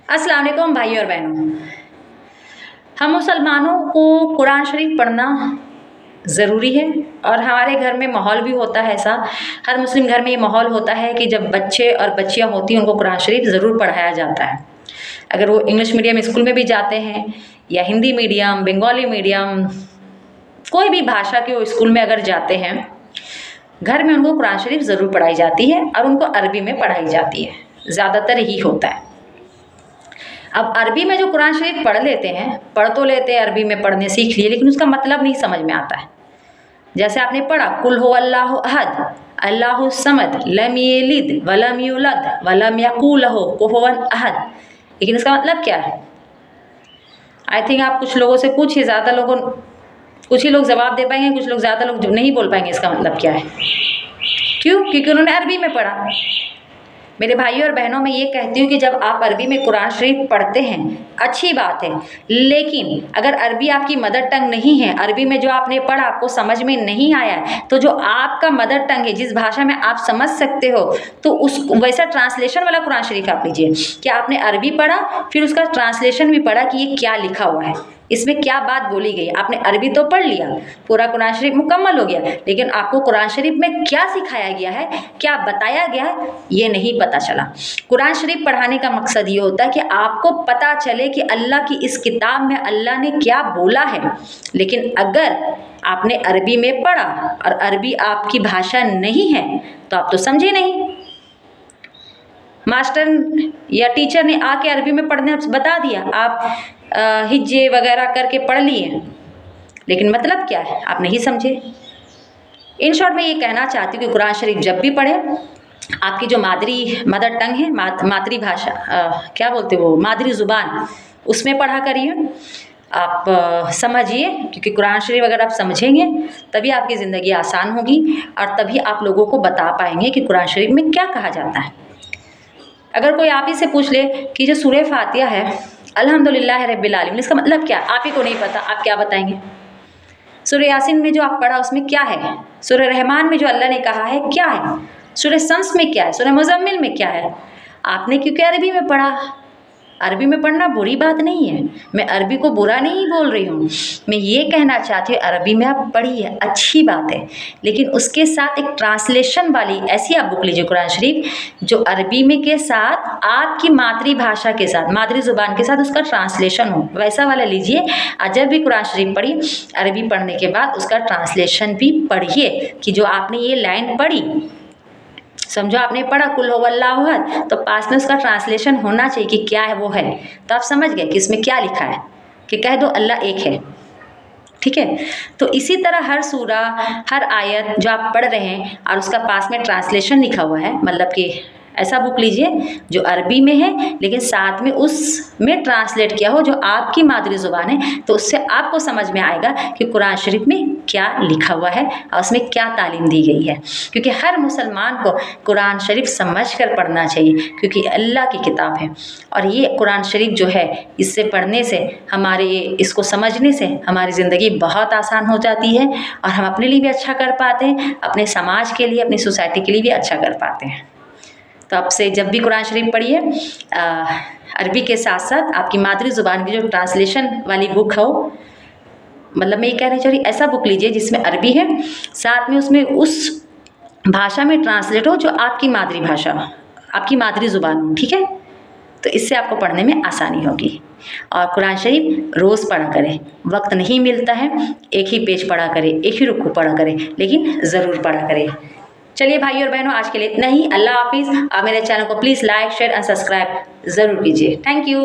अस्सलाम वालेकुम भाई और बहनों। हम मुसलमानों को कुरान शरीफ पढ़ना ज़रूरी है और हमारे घर में माहौल भी होता है ऐसा। हर मुस्लिम घर में ये माहौल होता है कि जब बच्चे और बच्चियां होती हैं उनको कुरान शरीफ ज़रूर पढ़ाया जाता है। अगर वो इंग्लिश मीडियम स्कूल में भी जाते हैं या हिंदी मीडियम, बंगाली मीडियम, कोई भी भाषा के वो स्कूल में अगर जाते हैं, घर में उनको कुरान शरीफ ज़रूर पढ़ाई जाती है और उनको अरबी में पढ़ाई जाती है, ज़्यादातर यही होता है। अब अरबी में जो कुरान शरीफ पढ़ लेते हैं, पढ़ तो लेते हैं, अरबी में पढ़ने सीख लिए, लेकिन उसका मतलब नहीं समझ में आता है। जैसे आपने पढ़ा कुल हो अल्लाहु अहद अल्लाहु समद लम यलिद वलम यूलद वलम यकूल लहू कुफुवन अहद, लेकिन इसका मतलब क्या है? आई थिंक आप कुछ लोगों से पूछिए, ज़्यादा लोगों कुछ ही लोग जवाब दे पाएंगे, कुछ लोग ज़्यादा लोग नहीं बोल पाएंगे इसका मतलब क्या है। क्यों? क्योंकि उन्होंने अरबी में पढ़ा। मेरे भाइयों और बहनों, मैं ये कहती हूँ कि जब आप अरबी में कुरान शरीफ पढ़ते हैं अच्छी बात है, लेकिन अगर अरबी आपकी मदर टंग नहीं है, अरबी में जो आपने पढ़ा आपको समझ में नहीं आया है, तो जो आपका मदर टंग है, जिस भाषा में आप समझ सकते हो, तो उस वैसा ट्रांसलेशन वाला कुरान शरीफ आप लीजिए कि आपने अरबी पढ़ा फिर उसका ट्रांसलेशन भी पढ़ा कि ये क्या लिखा हुआ है, इसमें क्या बात बोली गई। आपने अरबी तो पढ़ लिया, पूरा कुरान शरीफ मुकम्मल हो गया, लेकिन आपको कुरान शरीफ में क्या सिखाया गया है, क्या बताया गया है, ये नहीं पता चला। कुरान शरीफ पढ़ाने का मकसद ये होता है कि आपको पता चले कि अल्लाह की इस किताब में अल्लाह ने क्या बोला है। लेकिन अगर आपने अरबी में पढ़ा और अरबी आपकी भाषा नहीं है तो आप तो समझे नहीं। मास्टर या टीचर ने आके अरबी में पढ़ने बता दिया, आप हिज्जे वगैरह करके पढ़ लिए, लेकिन मतलब क्या है आप नहीं समझे। इन शॉर्ट में ये कहना चाहती हूँ कि कुरान शरीफ जब भी पढ़े, आपकी जो मदर टंग है, मातृभाषा क्या बोलते वो, मादरी ज़ुबान, उसमें पढ़ा करिए। आप समझिए, क्योंकि कुरान शरीफ अगर आप समझेंगे तभी आपकी ज़िंदगी आसान होगी और तभी आप लोगों को बता पाएंगे कि कुरान शरीफ में क्या कहा जाता है। अगर कोई आप ही से पूछ ले कि जो सूरह फातिहा है अल्हम्दुलिल्लाह रब्बिल आलमीन, इसका मतलब क्या, आप ही को नहीं पता, आप क्या बताएंगे। सूरह यासीन में जो आप पढ़ा उसमें क्या है, सूरह रहमान में जो अल्लाह ने कहा है क्या है, सूरह शम्स में क्या है, सूरह मुज़म्मिल में क्या है। आपने क्योंकि अरबी में पढ़ा। अरबी में पढ़ना बुरी बात नहीं है, मैं अरबी को बुरा नहीं बोल रही हूँ, मैं ये कहना चाहती हूँ अरबी में आप पढ़िए, अच्छी बात है, लेकिन उसके साथ एक ट्रांसलेशन वाली ऐसी आप बुक लीजिए कुरान शरीफ जो अरबी में के साथ आपकी मातृभाषा के साथ, मादरी ज़ुबान के साथ उसका ट्रांसलेशन हो, वैसा वाला लीजिए। और जब भी कुरान शरीफ पढ़िए, अरबी पढ़ने के बाद उसका ट्रांसलेशन भी पढ़िए कि जो आपने ये लाइन पढ़ी, समझो आपने पढ़ा कुल हो अल्लाहु अहद, तो पास में उसका ट्रांसलेशन होना चाहिए कि क्या है वो है, तो आप समझ गए कि इसमें क्या लिखा है, कि कह दो अल्लाह एक है। ठीक है, तो इसी तरह हर सूरा, हर आयत जो आप पढ़ रहे हैं और उसका पास में ट्रांसलेशन लिखा हुआ है, मतलब कि ऐसा बुक लीजिए जो अरबी में है लेकिन साथ में उसमें ट्रांसलेट किया हो जो आपकी मादरी ज़ुबान है, तो उससे आपको समझ में आएगा कि कुरान शरीफ में क्या लिखा हुआ है और उसमें क्या तालीम दी गई है। क्योंकि हर मुसलमान को कुरान शरीफ समझ कर पढ़ना चाहिए, क्योंकि अल्लाह की किताब है और ये कुरान शरीफ जो है, इससे पढ़ने से, हमारे इसको समझने से हमारी ज़िंदगी बहुत आसान हो जाती है और हम अपने लिए भी अच्छा कर पाते हैं, अपने समाज के लिए, अपनी सोसाइटी के लिए भी अच्छा कर पाते हैं। तो आपसे जब भी कुरान शरीफ पढ़िए, अरबी के साथ साथ आपकी मादरी ज़ुबान की जो ट्रांसलेशन वाली बुक हो, मतलब मैं ये कहना चाह रही ऐसा बुक लीजिए जिसमें अरबी है, साथ में उसमें उस भाषा में ट्रांसलेट हो जो आपकी मादरी भाषा, आपकी मादरी ज़ुबान हो। ठीक है, तो इससे आपको पढ़ने में आसानी होगी। और कुरान शरीफ रोज़ पढ़ा करें, वक्त नहीं मिलता है, एक ही पेज पढ़ा करें, एक ही रुकू पढ़ा करें, लेकिन ज़रूर पढ़ा करें। चलिए भाई और बहनों, आज के लिए इतना ही। अल्लाह हाफिज़। आप मेरे चैनल को please like, share and subscribe ज़रूर कीजिए। Thank you.